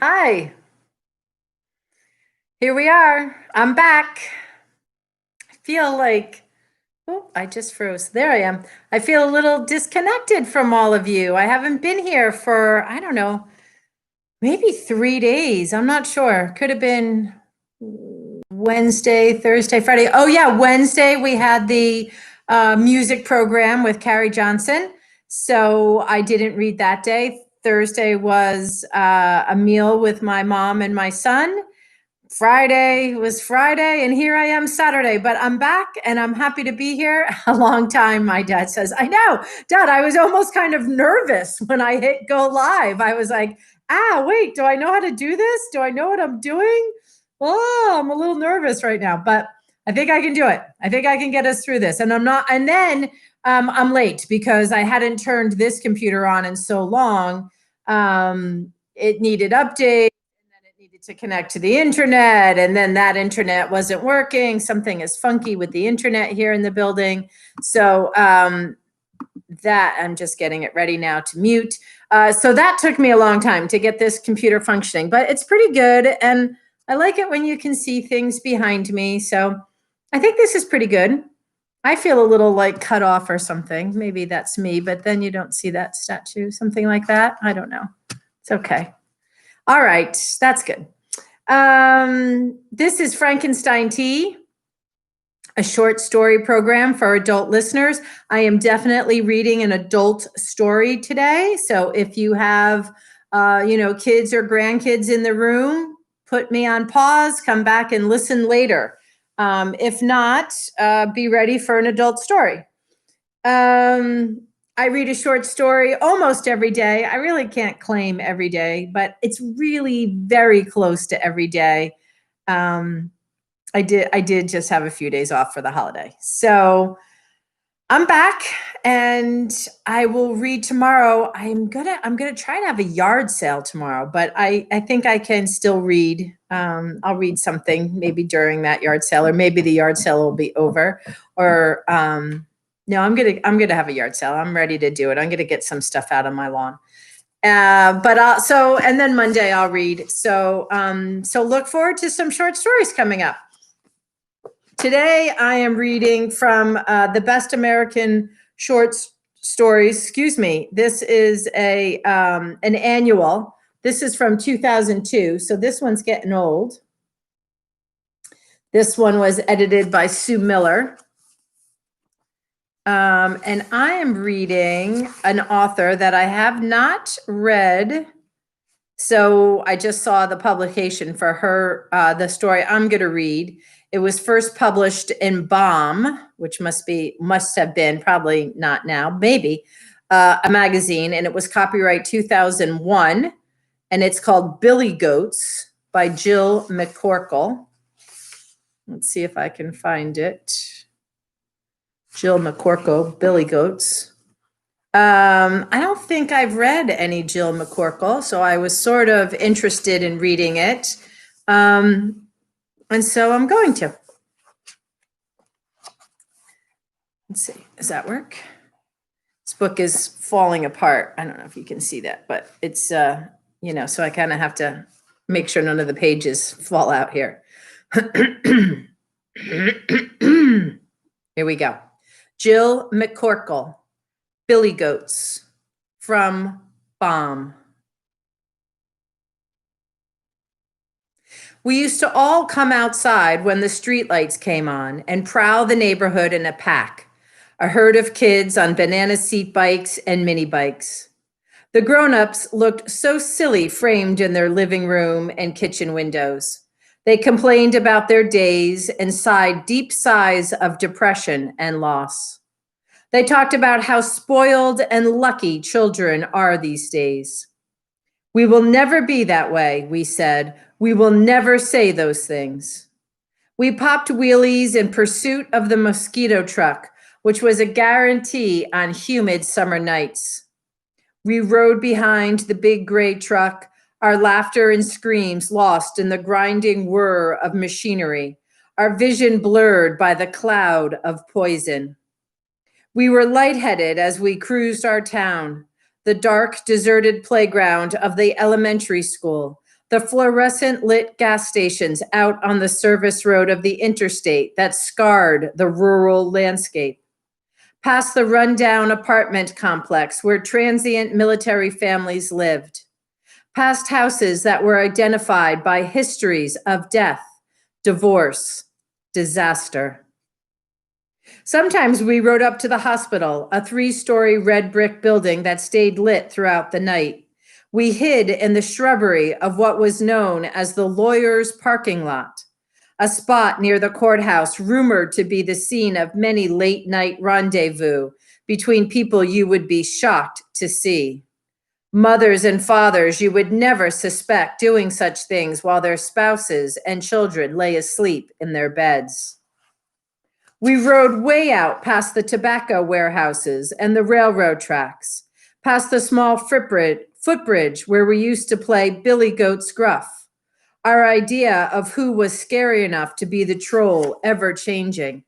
Hi, here we are. I'm back. I feel like, oh, I just froze. There I am. I feel a little disconnected from all of you. I haven't been here for, I don't know, maybe 3 days. I'm not sure. Could have been Wednesday, Thursday, Friday. Oh, yeah, Wednesday we had the music program with Carrie Johnson. So I didn't read that day. Thursday was a meal with my mom and my son. Friday was Friday, and here I am Saturday, but I'm back and I'm happy to be here. A long time, my dad says. I know, Dad, I was almost kind of nervous when I hit go live. I was like, wait, do I know how to do this? Do I know what I'm doing? Oh, I'm a little nervous right now, but I think I can do it. I think I can get us through this. And I'm not, and then I'm late because I hadn't turned this computer on in so long. It needed updates, needed to connect to the internet, and then that internet wasn't working. Something is funky with the internet here in the building. So that I'm just getting it ready now to mute. So that took me a long time to get this computer functioning, but it's pretty good. And I like it when you can see things behind me. So I think this is pretty good. I feel a little like cut off or something. Maybe that's me, but then you don't see that statue, something like that. I don't know. It's okay. All right, that's good. This is Frankenstein Tea, a short story program for adult listeners. I am definitely reading an adult story today. So if you have, kids or grandkids in the room, put me on pause, come back and listen later. If not, be ready for an adult story. I read a short story almost every day. I really can't claim every day, but it's really very close to every day. I did just have a few days off for the holiday. So I'm back and I will read tomorrow. I'm gonna try to have a yard sale tomorrow, but I think I can still read. I'll read something maybe during that yard sale, or maybe the yard sale will be over, or no, I'm gonna have a yard sale. I'm ready to do it. I'm gonna get some stuff out on my lawn. And then Monday I'll read. So look forward to some short stories coming up. Today I am reading from the Best American Short Stories. Excuse me. This is an annual. This is from 2002. So this one's getting old. This one was edited by Sue Miller. And I am reading an author that I have not read. So I just saw the publication for her, the story I'm going to read. It was first published in Bomb, which must have been, probably not now, maybe, a magazine. And it was copyright 2001. And it's called Billy Goats by Jill McCorkle. Let's see if I can find it. Jill McCorkle, Billy Goats. I don't think I've read any Jill McCorkle, so I was sort of interested in reading it. And so I'm going to. Let's see, does that work? This book is falling apart. I don't know if you can see that, but it's, so I kind of have to make sure none of the pages fall out here. Here we go. Jill McCorkle, Billy Goats, from Bomb. We used to all come outside when the streetlights came on and prowl the neighborhood in a pack, a herd of kids on banana seat bikes and mini bikes. The grown-ups looked so silly framed in their living room and kitchen windows. They complained about their days and sighed deep sighs of depression and loss. They talked about how spoiled and lucky children are these days. We will never be that way, we said. We will never say those things. We popped wheelies in pursuit of the mosquito truck, which was a guarantee on humid summer nights. We rode behind the big gray truck, our laughter and screams lost in the grinding whir of machinery, our vision blurred by the cloud of poison. We were lightheaded as we cruised our town, the dark, deserted playground of the elementary school, The fluorescent lit gas stations out on the service road of the interstate that scarred the rural landscape. Past the rundown apartment complex where transient military families lived. Past houses that were identified by histories of death, divorce, disaster. Sometimes we rode up to the hospital, a 3-story red brick building that stayed lit throughout the night. We hid in the shrubbery of what was known as the lawyer's parking lot, a spot near the courthouse rumored to be the scene of many late-night rendezvous between people you would be shocked to see. Mothers and fathers you would never suspect doing such things while their spouses and children lay asleep in their beds. We rode way out past the tobacco warehouses and the railroad tracks, past the small footbridge where we used to play Billy Goat Scruff, our idea of who was scary enough to be the troll ever changing.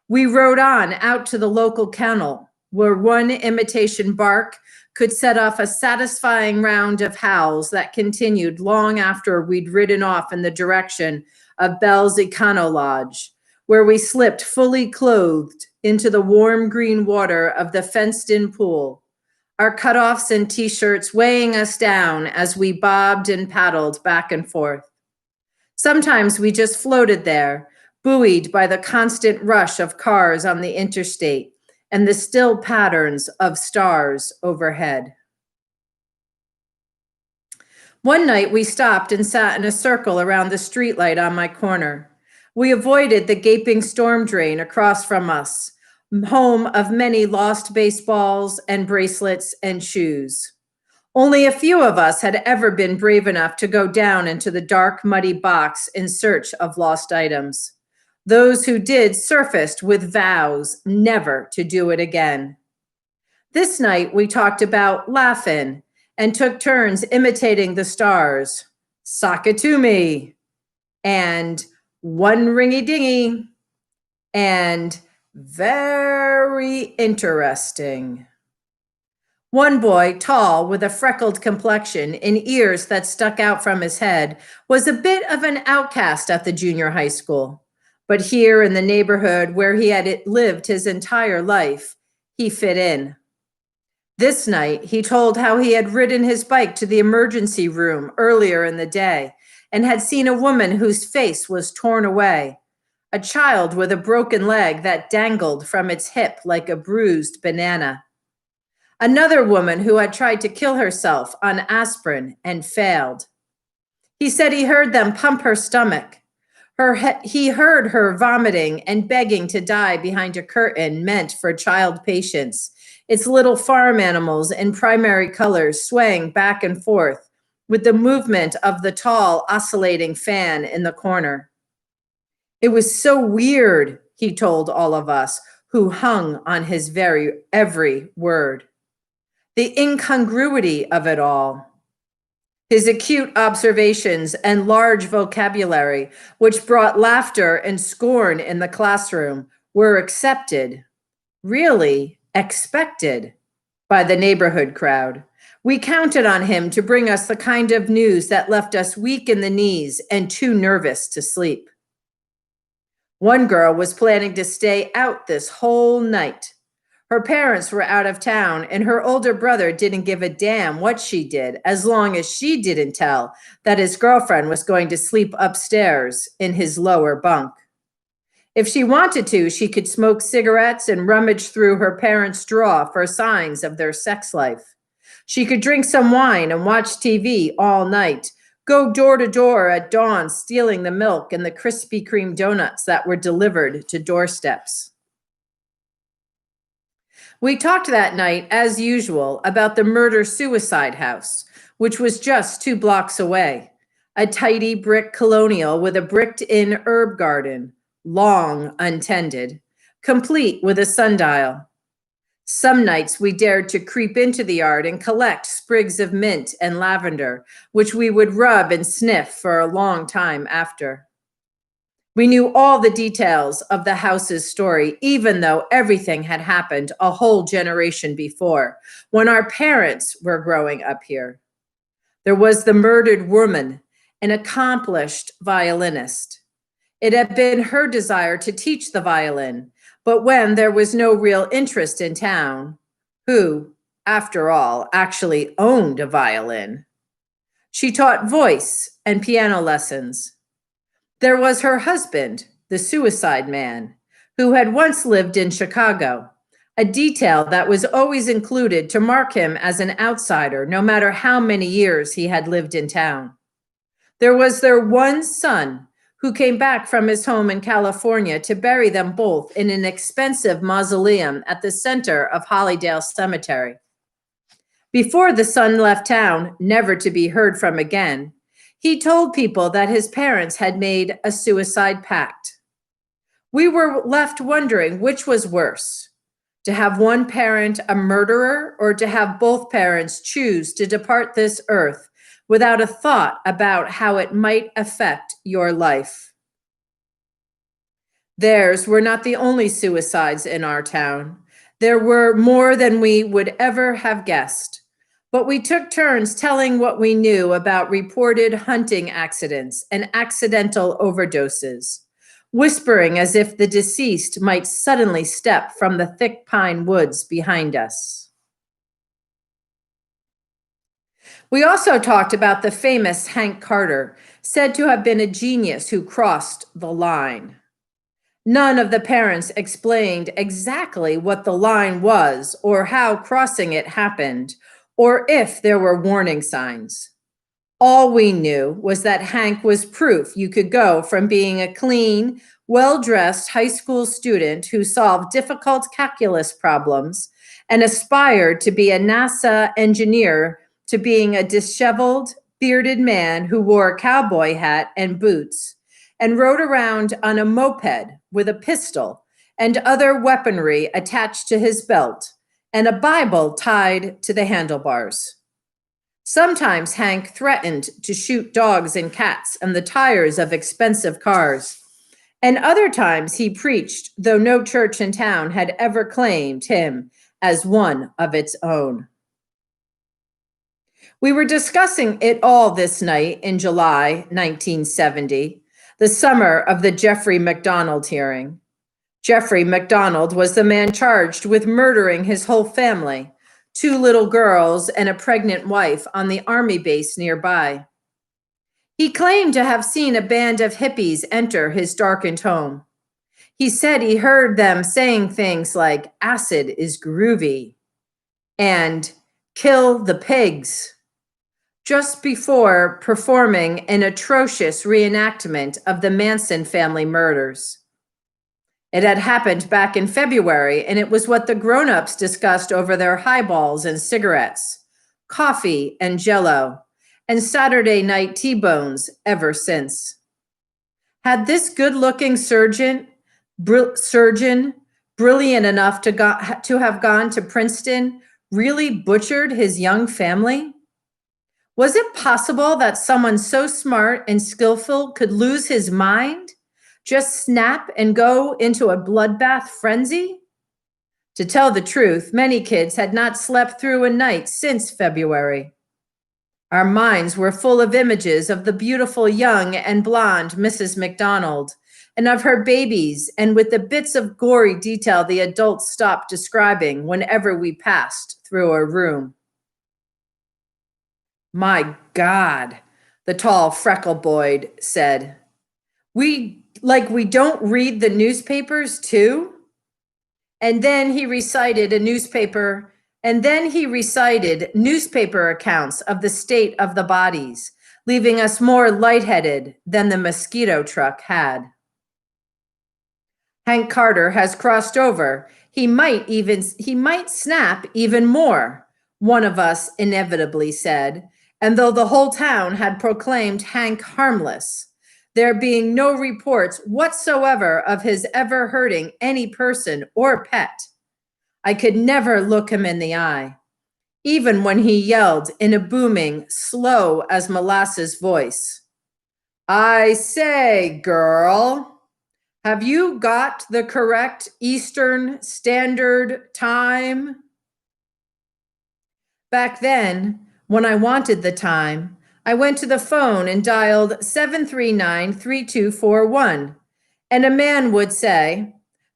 We rode on out to the local kennel, where one imitation bark could set off a satisfying round of howls that continued long after we'd ridden off in the direction of Bell's Econo Lodge, where we slipped fully clothed into the warm green water of the fenced-in pool, our cutoffs and t-shirts weighing us down as we bobbed and paddled back and forth. Sometimes we just floated there, buoyed by the constant rush of cars on the interstate and the still patterns of stars overhead. One night we stopped and sat in a circle around the streetlight on my corner. We avoided the gaping storm drain across from us, home of many lost baseballs and bracelets and shoes. Only a few of us had ever been brave enough to go down into the dark, muddy box in search of lost items. Those who did surfaced with vows never to do it again. This night we talked about laughing and took turns imitating the stars. Sock it to me. And one ringy dingy, and very interesting. One boy, tall with a freckled complexion and ears that stuck out from his head, was a bit of an outcast at the junior high school. But here in the neighborhood where he had lived his entire life, he fit in. This night, he told how he had ridden his bike to the emergency room earlier in the day and had seen a woman whose face was torn away, a child with a broken leg that dangled from its hip like a bruised banana, another woman who had tried to kill herself on aspirin and failed. He said he heard them pump her stomach. He heard her vomiting and begging to die behind a curtain meant for child patients, its little farm animals in primary colors swaying back and forth with the movement of the tall, oscillating fan in the corner. It was so weird, he told all of us, who hung on his every word. The incongruity of it all. His acute observations and large vocabulary, which brought laughter and scorn in the classroom, were accepted, really expected, by the neighborhood crowd. We counted on him to bring us the kind of news that left us weak in the knees and too nervous to sleep. One girl was planning to stay out this whole night. Her parents were out of town, and her older brother didn't give a damn what she did, as long as she didn't tell that his girlfriend was going to sleep upstairs in his lower bunk. If she wanted to, she could smoke cigarettes and rummage through her parents' drawer for signs of their sex life. She could drink some wine and watch TV all night, go door to door at dawn stealing the milk and the Krispy Kreme donuts that were delivered to doorsteps. We talked that night, as usual, about the murder-suicide house, which was just 2 blocks away, a tidy brick colonial with a bricked-in herb garden, long untended, complete with a sundial. Some nights we dared to creep into the yard and collect sprigs of mint and lavender, which we would rub and sniff for a long time after. We knew all the details of the house's story, even though everything had happened a whole generation before, when our parents were growing up here. There was the murdered woman, an accomplished violinist. It had been her desire to teach the violin, but when there was no real interest in town, who, after all, actually owned a violin, she taught voice and piano lessons. There was her husband, the suicide man, who had once lived in Chicago, a detail that was always included to mark him as an outsider, no matter how many years he had lived in town. There was their one son, who came back from his home in California to bury them both in an expensive mausoleum at the center of Hollydale Cemetery. Before the son left town, never to be heard from again, he told people that his parents had made a suicide pact. We were left wondering which was worse, to have one parent a murderer or to have both parents choose to depart this earth without a thought about how it might affect your life. Theirs were not the only suicides in our town. There were more than we would ever have guessed. But we took turns telling what we knew about reported hunting accidents and accidental overdoses, whispering as if the deceased might suddenly step from the thick pine woods behind us. We also talked about the famous Hank Carter, said to have been a genius who crossed the line. None of the parents explained exactly what the line was or how crossing it happened, or if there were warning signs. All we knew was that Hank was proof you could go from being a clean, well-dressed high school student who solved difficult calculus problems and aspired to be a NASA engineer to being a disheveled, bearded man who wore a cowboy hat and boots and rode around on a moped with a pistol and other weaponry attached to his belt and a Bible tied to the handlebars. Sometimes Hank threatened to shoot dogs and cats and the tires of expensive cars. And other times he preached, though no church in town had ever claimed him as one of its own. We were discussing it all this night in July 1970, the summer of the Jeffrey MacDonald hearing. Jeffrey MacDonald was the man charged with murdering his whole family, 2 little girls and a pregnant wife on the army base nearby. He claimed to have seen a band of hippies enter his darkened home. He said he heard them saying things like, "Acid is groovy," and "kill the pigs," just before performing an atrocious reenactment of the Manson family murders. It had happened back in February, and it was what the grown-ups discussed over their highballs and cigarettes, coffee and Jell-O, and Saturday night T-bones ever since. Had this good-looking surgeon, brilliant enough to have gone to Princeton, really butchered his young family? Was it possible that someone so smart and skillful could lose his mind? Just snap and go into a bloodbath frenzy? To tell the truth, many kids had not slept through a night since February. Our minds were full of images of the beautiful young and blonde Mrs. MacDonald and of her babies, and with the bits of gory detail the adults stopped describing whenever we passed through a room. "My God," the tall freckle-boyed said. We don't read the newspapers too?" And then he recited newspaper accounts of the state of the bodies, leaving us more lightheaded than the mosquito truck had. Hank Carter has crossed over. He might snap even more, one of us inevitably said, and though the whole town had proclaimed Hank harmless, there being no reports whatsoever of his ever hurting any person or pet, I could never look him in the eye, even when he yelled in a booming, slow as molasses voice, "I say, girl, have you got the correct Eastern Standard Time?" Back then, when I wanted the time, I went to the phone and dialed 739-3241, and a man would say,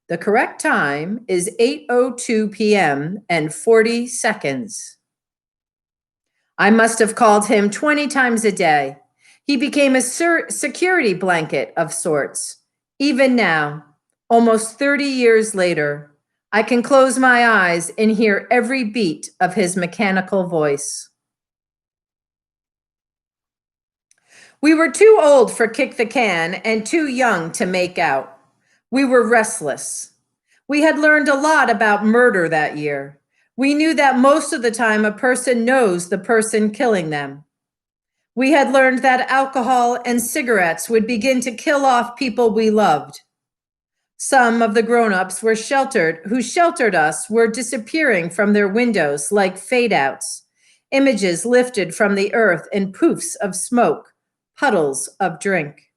"The correct time is 8:02 p.m. and 40 seconds." I must have called him 20 times a day. He became a security blanket of sorts. Even now, almost 30 years later, I can close my eyes and hear every beat of his mechanical voice. We were too old for kick the can and too young to make out. We were restless. We had learned a lot about murder that year. We knew that most of the time a person knows the person killing them. We had learned that alcohol and cigarettes would begin to kill off people we loved. Some of the grown-ups who sheltered us were disappearing from their windows like fade-outs, images lifted from the earth in poofs of smoke, puddles of drink.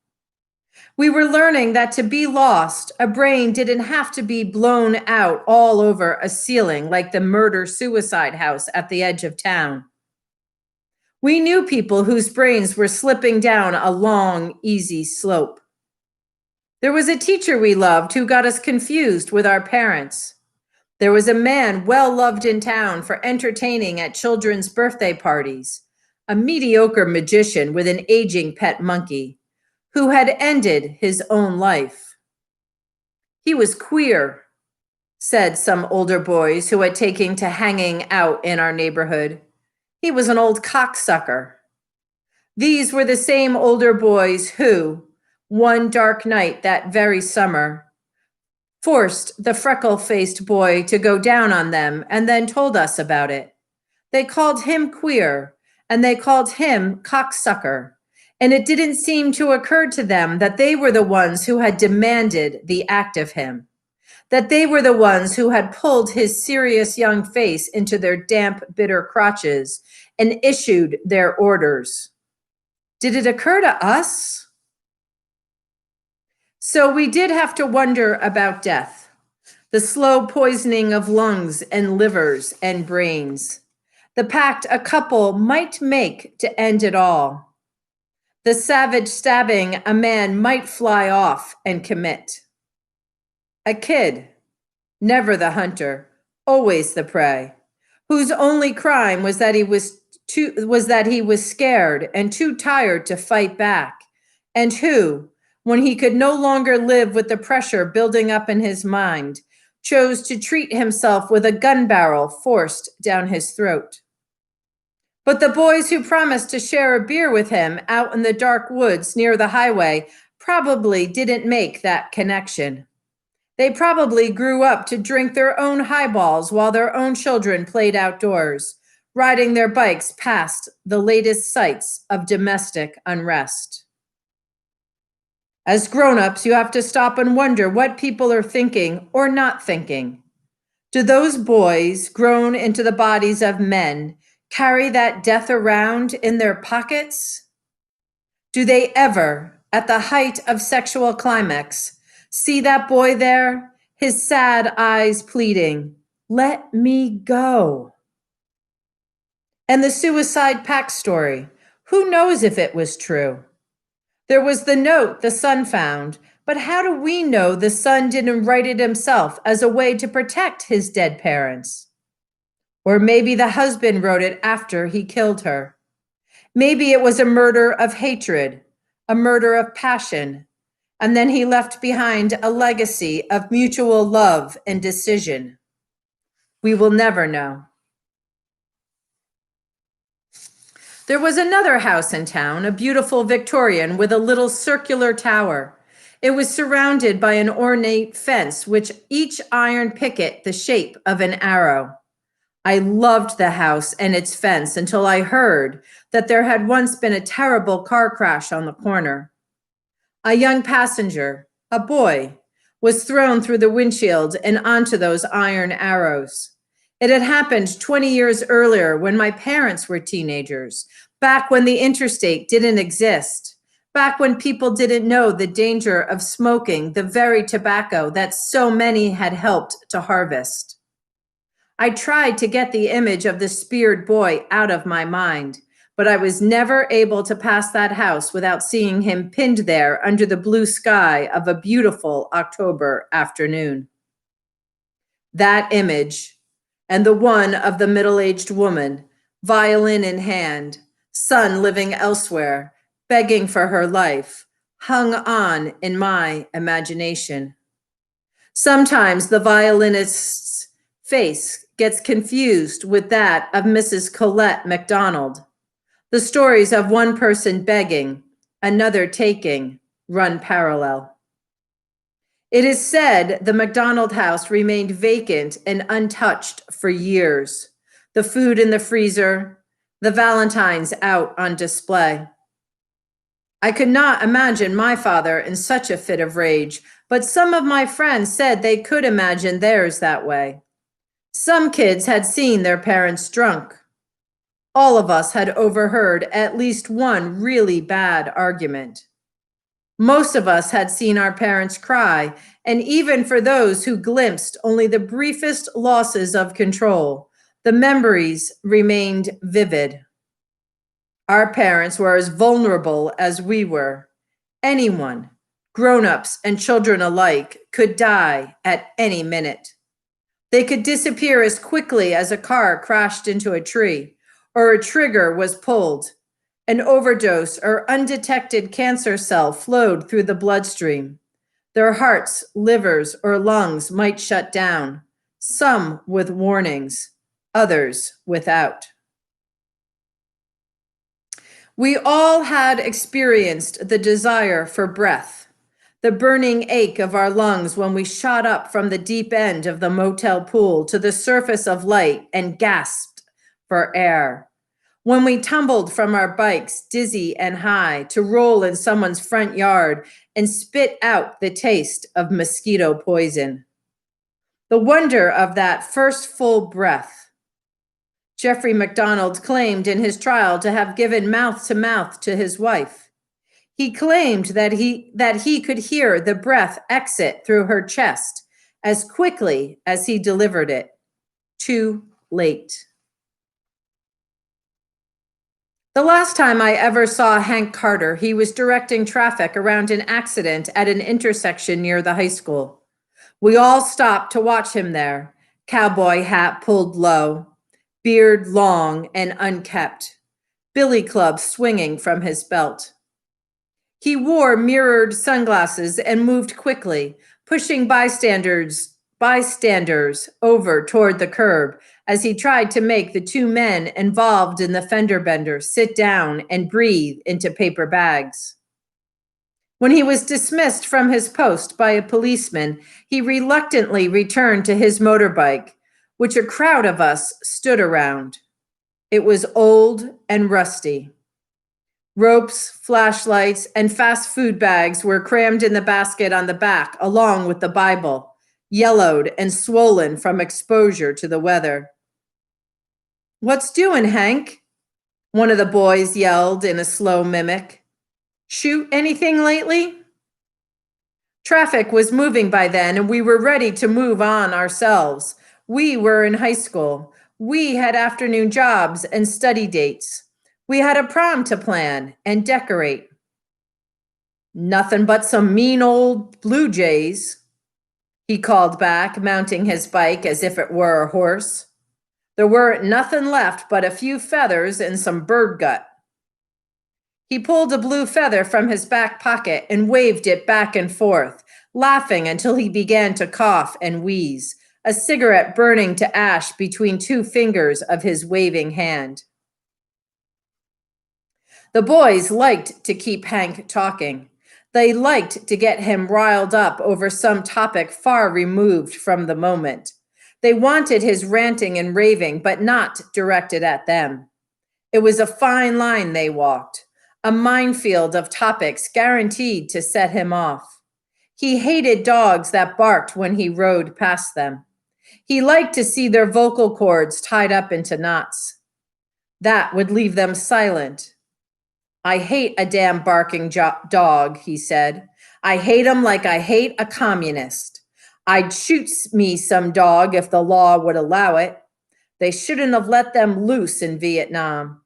We were learning that to be lost, a brain didn't have to be blown out all over a ceiling like the murder-suicide house at the edge of town. We knew people whose brains were slipping down a long, easy slope. There was a teacher we loved who got us confused with our parents. There was a man well loved in town for entertaining at children's birthday parties, a mediocre magician with an aging pet monkey, who had ended his own life. He was queer, said some older boys who had taken to hanging out in our neighborhood. He was an old cocksucker. These were the same older boys who, one dark night that very summer, forced the freckle-faced boy to go down on them and then told us about it. They called him queer, and they called him cocksucker, and it didn't seem to occur to them that they were the ones who had demanded the act of him, that they were the ones who had pulled his serious young face into their damp, bitter crotches and issued their orders. Did it occur to us? So we did have to wonder about death, the slow poisoning of lungs and livers and brains, the pact a couple might make to end it all, the savage stabbing a man might fly off and commit. A kid, never the hunter, always the prey, whose only crime was that he was scared and too tired to fight back, and who, when he could no longer live with the pressure building up in his mind, chose to treat himself with a gun barrel forced down his throat. But the boys who promised to share a beer with him out in the dark woods near the highway probably didn't make that connection. They probably grew up to drink their own highballs while their own children played outdoors, riding their bikes past the latest sights of domestic unrest. As grown-ups, you have to stop and wonder what people are thinking or not thinking. Do those boys, grown into the bodies of men, carry that death around in their pockets? Do they ever, at the height of sexual climax, see that boy there, his sad eyes pleading, "Let me go"? And the suicide pact story, who knows if it was true? There was the note the son found, but how do we know the son didn't write it himself as a way to protect his dead parents? Or maybe the husband wrote it after he killed her. Maybe it was a murder of hatred, a murder of passion, and then he left behind a legacy of mutual love and decision. We will never know. There was another house in town, a beautiful Victorian with a little circular tower. It was surrounded by an ornate fence, which each iron picket the shape of an arrow. I loved the house and its fence until I heard that there had once been a terrible car crash on the corner. A young passenger, a boy, was thrown through the windshield and onto those iron arrows. It had happened 20 years earlier when my parents were teenagers, back when the interstate didn't exist, back when people didn't know the danger of smoking the very tobacco that so many had helped to harvest. I tried to get the image of the speared boy out of my mind, but I was never able to pass that house without seeing him pinned there under the blue sky of a beautiful October afternoon. That image, and the one of the middle-aged woman, violin in hand, son living elsewhere, begging for her life, hung on in my imagination. Sometimes the violinist's face gets confused with that of Mrs. Colette MacDonald. The stories of one person begging, another taking, run parallel. It is said the MacDonald house remained vacant and untouched for years. The food in the freezer, the Valentines out on display. I could not imagine my father in such a fit of rage, but some of my friends said they could imagine theirs that way. Some kids had seen their parents drunk. All of us had overheard at least one really bad argument. Most of us had seen our parents cry, and even for those who glimpsed only the briefest losses of control, the memories remained vivid. Our parents were as vulnerable as we were. Anyone, grown-ups and children alike, could die at any minute. They could disappear as quickly as a car crashed into a tree, or a trigger was pulled. An overdose or undetected cancer cell flowed through the bloodstream. Their hearts, livers, or lungs might shut down, some with warnings, others without. We all had experienced the desire for breath, the burning ache of our lungs when we shot up from the deep end of the motel pool to the surface of light and gasped for air. When we tumbled from our bikes, dizzy and high, to roll in someone's front yard and spit out the taste of mosquito poison. The wonder of that first full breath. Jeffrey MacDonald claimed in his trial to have given mouth to his wife. He claimed that he could hear the breath exit through her chest as quickly as he delivered it. Too late. The last time I ever saw Hank Carter, he was directing traffic around an accident at an intersection near the high school. We all stopped to watch him there, cowboy hat pulled low, beard long and unkempt, billy club swinging from his belt. He wore mirrored sunglasses and moved quickly, pushing bystanders over toward the curb as he tried to make the two men involved in the fender bender sit down and breathe into paper bags. When he was dismissed from his post by a policeman, he reluctantly returned to his motorbike, which a crowd of us stood around. It was old and rusty. Ropes, flashlights, and fast food bags were crammed in the basket on the back, along with the Bible, yellowed and swollen from exposure to the weather. "What's doing, Hank?" one of the boys yelled in a slow mimic. "Shoot anything lately?" Traffic was moving by then, and we were ready to move on ourselves. We were in high school. We had afternoon jobs and study dates. We had a prom to plan and decorate. "Nothing but some mean old blue jays," he called back, mounting his bike as if it were a horse. There weren't nothing left but a few feathers and some bird gut. He pulled a blue feather from his back pocket and waved it back and forth, laughing until he began to cough and wheeze, a cigarette burning to ash between two fingers of his waving hand. The boys liked to keep Hank talking. They liked to get him riled up over some topic far removed from the moment. They wanted his ranting and raving, but not directed at them. It was a fine line they walked, a minefield of topics guaranteed to set him off. He hated dogs that barked when he rode past them. He liked to see their vocal cords tied up into knots. That would leave them silent. "I hate a damn barking dog," he said. "I hate 'em like I hate a communist. I'd shoot me some dog if the law would allow it. They shouldn't have let them loose in Vietnam."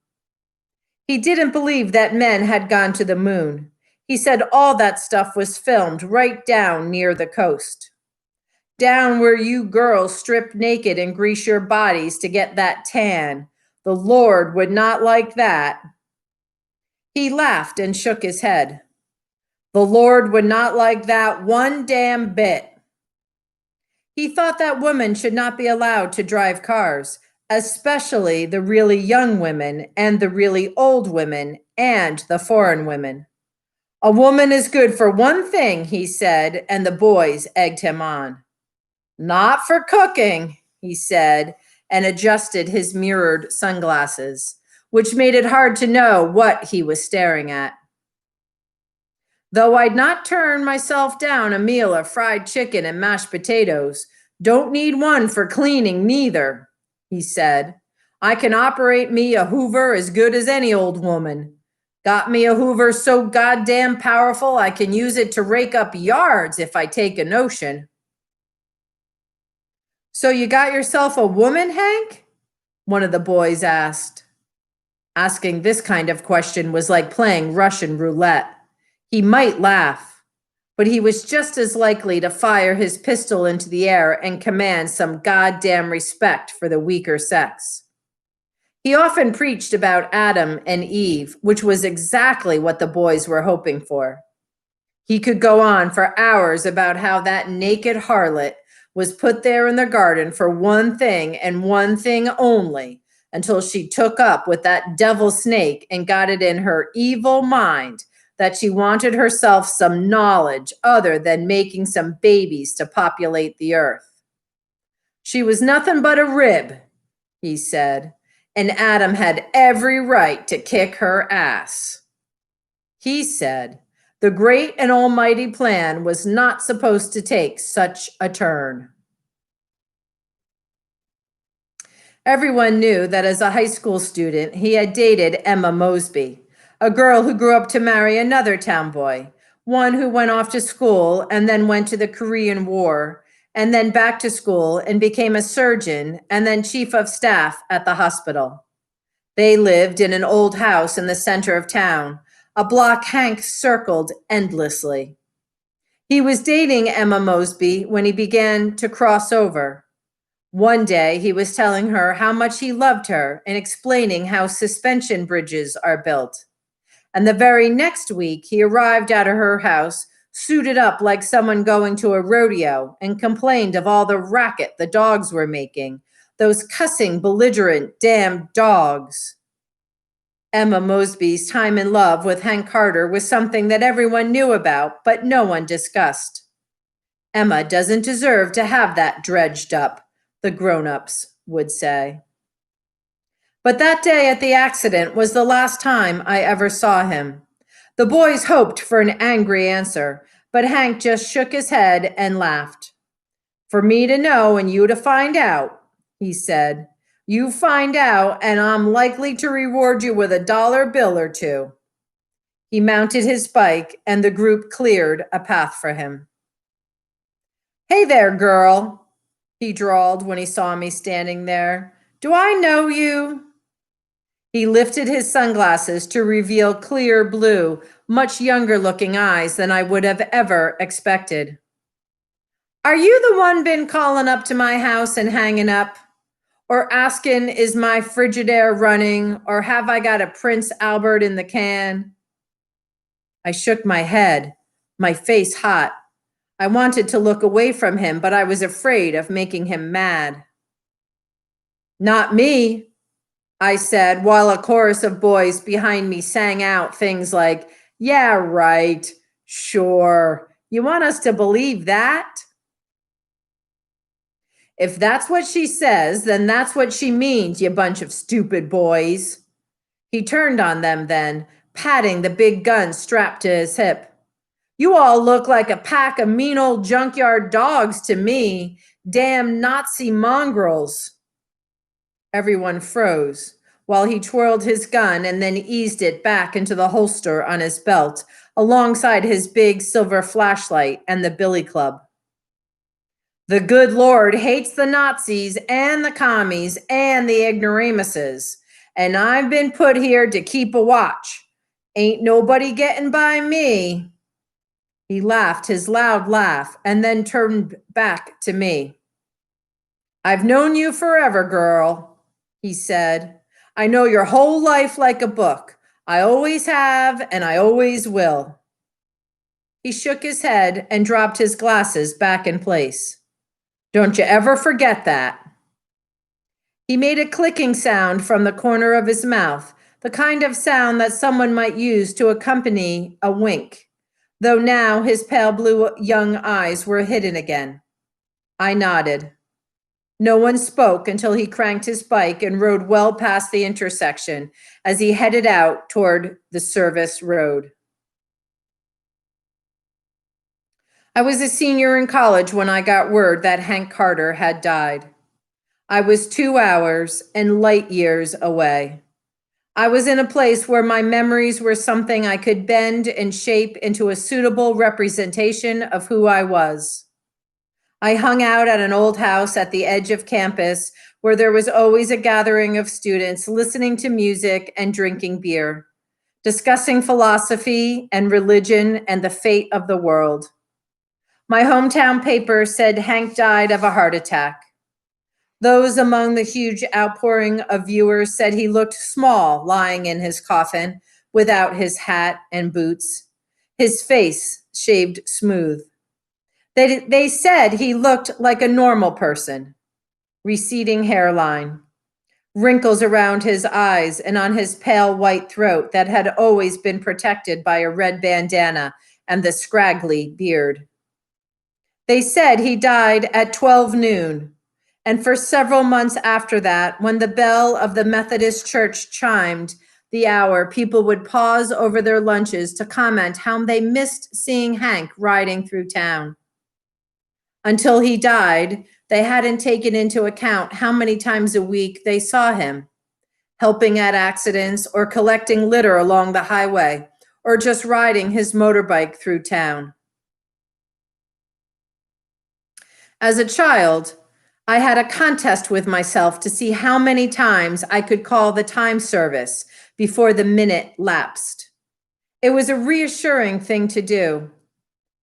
He didn't believe that men had gone to the moon. He said all that stuff was filmed right down near the coast. Down where you girls strip naked and grease your bodies to get that tan. The Lord would not like that. He laughed and shook his head. The Lord would not like that one damn bit. He thought that women should not be allowed to drive cars, especially the really young women and the really old women and the foreign women. A woman is good for one thing, he said, and the boys egged him on. Not for cooking, he said, and adjusted his mirrored sunglasses, which made it hard to know what he was staring at. Though I'd not turn myself down a meal of fried chicken and mashed potatoes, don't need one for cleaning neither, he said. I can operate me a Hoover as good as any old woman. Got me a Hoover so goddamn powerful I can use it to rake up yards if I take a notion. So you got yourself a woman, Hank? One of the boys asked. Asking this kind of question was like playing Russian roulette. He might laugh, but he was just as likely to fire his pistol into the air and command some goddamn respect for the weaker sex. He often preached about Adam and Eve, which was exactly what the boys were hoping for. He could go on for hours about how that naked harlot was put there in the garden for one thing and one thing only, until she took up with that devil snake and got it in her evil mind that she wanted herself some knowledge other than making some babies to populate the earth. She was nothing but a rib, he said, and Adam had every right to kick her ass. He said the great and almighty plan was not supposed to take such a turn. Everyone knew that as a high school student, he had dated Emma Mosby, a girl who grew up to marry another town boy, one who went off to school and then went to the Korean War, and then back to school and became a surgeon and then chief of staff at the hospital. They lived in an old house in the center of town, a block Hank circled endlessly. He was dating Emma Mosby when he began to cross over. One day, he was telling her how much he loved her and explaining how suspension bridges are built. And the very next week, he arrived at her house, suited up like someone going to a rodeo, and complained of all the racket the dogs were making, those cussing, belligerent, damned dogs. Emma Mosby's time in love with Hank Carter was something that everyone knew about, but no one discussed. Emma doesn't deserve to have that dredged up, the grown-ups would say. But that day at the accident was the last time I ever saw him. The boys hoped for an angry answer, but Hank just shook his head and laughed. For me to know and you to find out, he said. You find out and I'm likely to reward you with $1 bill or two. He mounted his bike and the group cleared a path for him. Hey there, girl, he drawled when he saw me standing there. Do I know you? He lifted his sunglasses to reveal clear blue, much younger looking eyes than I would have ever expected. Are you the one been calling up to my house and hanging up? Or asking, is my Frigidaire running? Or have I got a Prince Albert in the can? I shook my head, my face hot. I wanted to look away from him, but I was afraid of making him mad. Not me, I said, while a chorus of boys behind me sang out things like, yeah, right, sure. You want us to believe that? If that's what she says, then that's what she means, you bunch of stupid boys. He turned on them then, patting the big gun strapped to his hip. You all look like a pack of mean old junkyard dogs to me, damn Nazi mongrels. Everyone froze while he twirled his gun and then eased it back into the holster on his belt alongside his big silver flashlight and the billy club. The good Lord hates the Nazis and the commies and the ignoramuses, and I've been put here to keep a watch. Ain't nobody getting by me." He laughed his loud laugh and then turned back to me. "I've known you forever, girl," he said. "I know your whole life like a book. I always have, and I always will." He shook his head and dropped his glasses back in place. "Don't you ever forget that." He made a clicking sound from the corner of his mouth, the kind of sound that someone might use to accompany a wink, though now his pale blue young eyes were hidden again. I nodded. No one spoke until he cranked his bike and rode well past the intersection as he headed out toward the service road. I was a senior in college when I got word that Hank Carter had died. I was 2 hours and light years away. I was in a place where my memories were something I could bend and shape into a suitable representation of who I was. I hung out at an old house at the edge of campus where there was always a gathering of students listening to music and drinking beer, discussing philosophy and religion and the fate of the world. My hometown paper said Hank died of a heart attack. Those among the huge outpouring of viewers said he looked small lying in his coffin without his hat and boots, his face shaved smooth. They said he looked like a normal person, receding hairline, wrinkles around his eyes and on his pale white throat that had always been protected by a red bandana and the scraggly beard. They said he died at 12 noon, and for several months after that, when the bell of the Methodist church chimed the hour, people would pause over their lunches to comment how they missed seeing Hank riding through town. Until he died, they hadn't taken into account how many times a week they saw him, helping at accidents or collecting litter along the highway, or just riding his motorbike through town. As a child, I had a contest with myself to see how many times I could call the time service before the minute lapsed. It was a reassuring thing to do.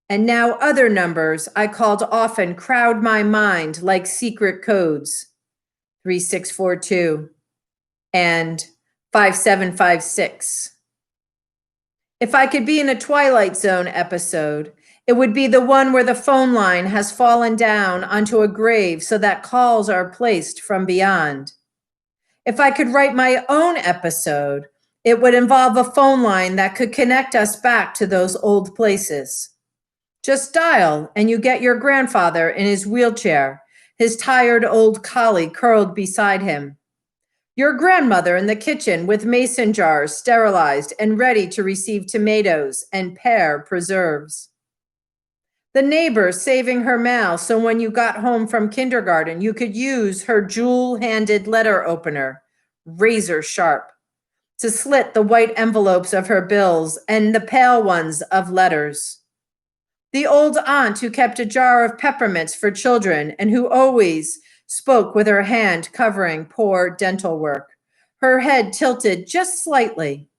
And now other numbers I called often crowd my mind like secret codes, 3642 and 5756. If I could be in a Twilight Zone episode, it would be the one where the phone line has fallen down onto a grave so that calls are placed from beyond. If I could write my own episode, it would involve a phone line that could connect us back to those old places. Just dial and you get your grandfather in his wheelchair, his tired old collie curled beside him. Your grandmother in the kitchen with mason jars sterilized and ready to receive tomatoes and pear preserves. The neighbor saving her mail so when you got home from kindergarten, you could use her jewel-handed letter opener, razor sharp, to slit the white envelopes of her bills and the pale ones of letters. The old aunt who kept a jar of peppermints for children and who always spoke with her hand covering poor dental work, her head tilted just slightly.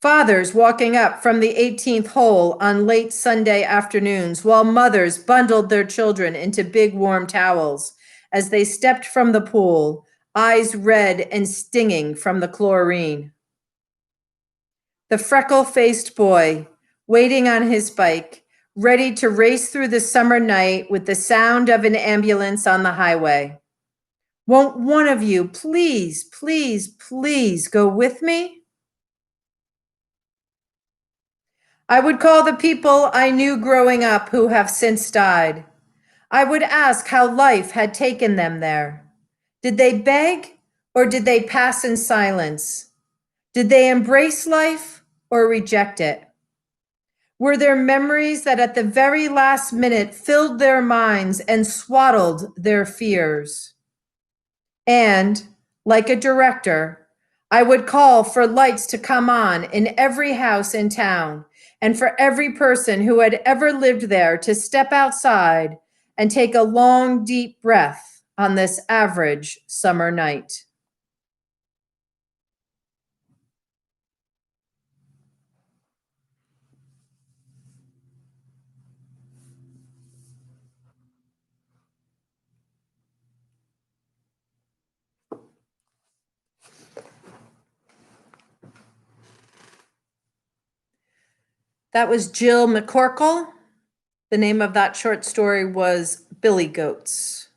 Fathers walking up from the 18th hole on late Sunday afternoons while mothers bundled their children into big warm towels as they stepped from the pool, eyes red and stinging from the chlorine. The freckle-faced boy waiting on his bike, ready to race through the summer night with the sound of an ambulance on the highway. Won't one of you please, please, please go with me? I would call the people I knew growing up who have since died. I would ask how life had taken them there. Did they beg or did they pass in silence? Did they embrace life or reject it? Were there memories that at the very last minute filled their minds and swaddled their fears? And, like a director, I would call for lights to come on in every house in town and for every person who had ever lived there to step outside and take a long, deep breath on this average summer night. That was Jill McCorkle. The name of that short story was Billy Goats.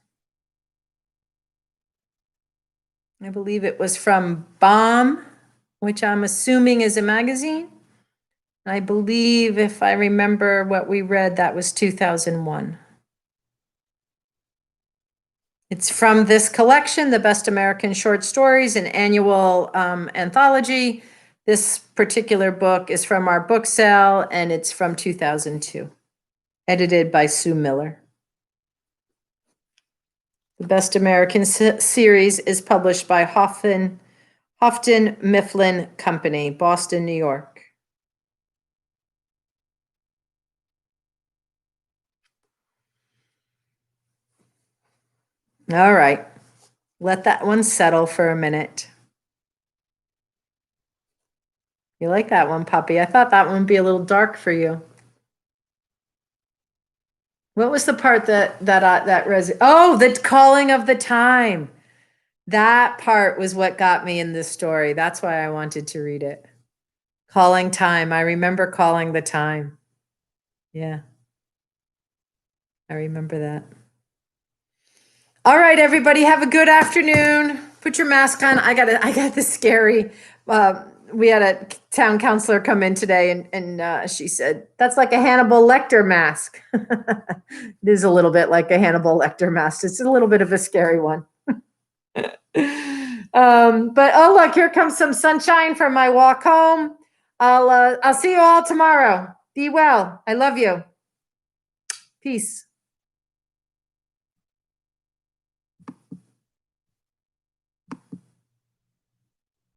I believe it was from Bomb, which I'm assuming is a magazine. I believe, if I remember what we read, that was 2001. It's from this collection, The Best American Short Stories, an annual anthology. This particular book is from our book sale, and it's from 2002, edited by Sue Miller. The Best American series is published by Houghton Mifflin Company, Boston, New York. All right. Let that one settle for a minute. You like that one, puppy? I thought that one would be a little dark for you. What was the part that oh, the calling of the time. That part was what got me in this story. That's why I wanted to read it. Calling time. I remember calling the time. Yeah. I remember that. All right, everybody, have a good afternoon. Put your mask on. I got this scary. We had a town councilor come in today, and she said, "That's like a Hannibal Lecter mask." It is a little bit like a Hannibal Lecter mask. It's a little bit of a scary one. But oh, look, here comes some sunshine from my walk home. I'll see you all tomorrow. Be well. I love you. Peace.